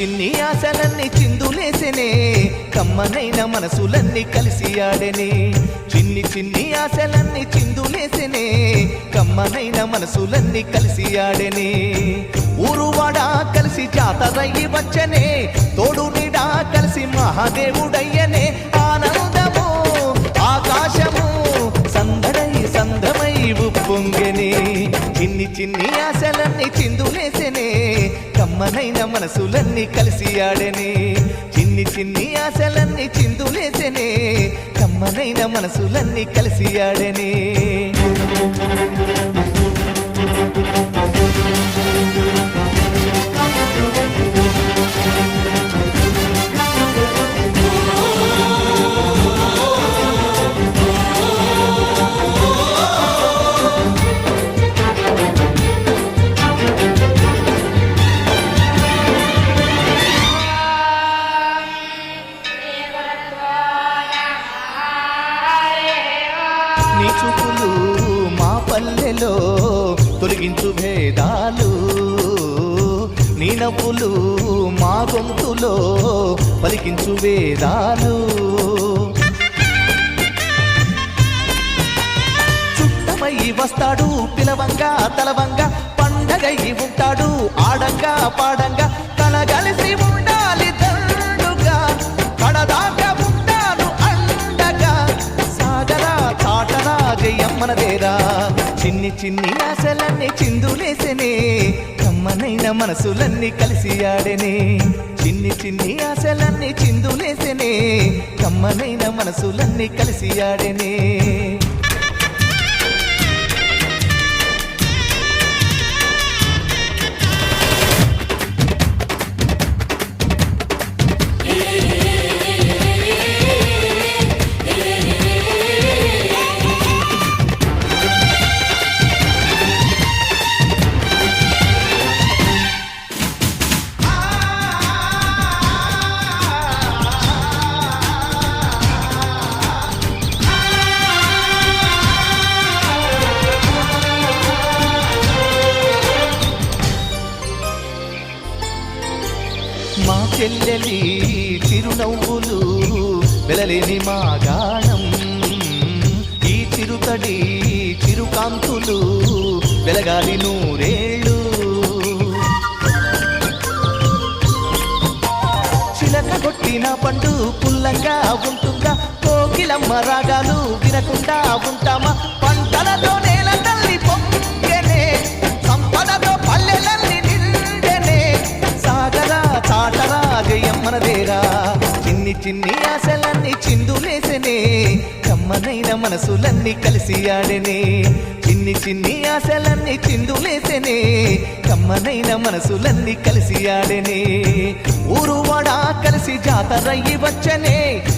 చిన్ని ఆశలన్నీ చిందులేసెనే కమ్మనైన మనసులన్నీ కలిసి ఆడెనే చిన్ని చిన్ని ఆశలన్నీ చిందులేసెనే కమ్మనైన మనసులన్నీ కలిసి ఆడెనే ఊరువాడ కలిసి జాతరయ్యి వచ్చనే తోడు నీడా కలిసి మహాదేవుడయ్యనే ఆనందము ఆకాశము సందడై సంద్రమై ఉప్పొంగెనే చిన్ని చిన్ని ఆశలన్నీ చిందులేసెనే కమ్మనైన మనసులన్నీ కలిసి ఆడెనే చిన్ని చిన్ని ఆశలన్నీ చిందులేసెనే కమ్మనైన మనసులన్నీ కలిసి ఆడెనే నీ చూపులు మా పల్లెలో తొలగించు భేదాలు నీ నవ్వులు మా గొంతులో పలికించు వేదాలు చుట్టమై వస్తాడు పిలవంగా తలవంగా పండగై ఉంటాడు ఆడంగా పాడంగా కలగలిసి ఉండాలి దండుగా కడదాకా ఉంటాను అండగా సాగరా తాటరా జయమ్మనదేరా చిన్ని చిన్ని ఆశలన్నీ చిందులేసెనే కమ్మనైన మనసులన్నీ కలిసి ఆడెనే చిన్ని చిన్ని ఆశలన్నీ చిందులేసెనే కమ్మనైన మనసులన్నీ కలిసి ఆడెనే మా చెల్లెలి చిరునవ్వులు వెలలేని మా గానం ఈ చిరుతడి చిరుకాంతులు వెలగాలి నూరేళ్ళు చిలక కొట్టిన పండు పుల్లంగా ఉంటుందా కోకిలమ్మ రాగాలు వినకుండా ఉంటామా పంటలతో నేల తల్లి పొంగెనే సంపదతో పల్లెలన్నీ నిండెనే సాగరా చాటరా జయమ్మనదేరా చిన్ని చిన్ని ఆశలన్నీ చిందులేసెనే కమ్మనైన మనసులన్నీ కలిసి ఆడెనే చిన్ని చిన్ని ఆశలన్నీ చిందులేసెనే కమ్మనైన మనసులన్నీ కలిసి ఆడెనే ఊరువాడ కలిసి జాతరయ్యి వచ్చనే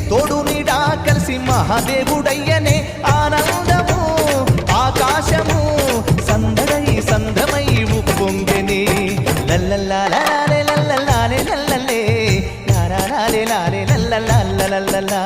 తోడు నీడా కలిసి మహాదేవుడయ్యనే ఆనందము ఆకాశము సందడై సంద్రమై ఉప్పొంగెనే లల్లల్లాలే లల్లల్లాలే లల్లలే లారే లల్లల్లా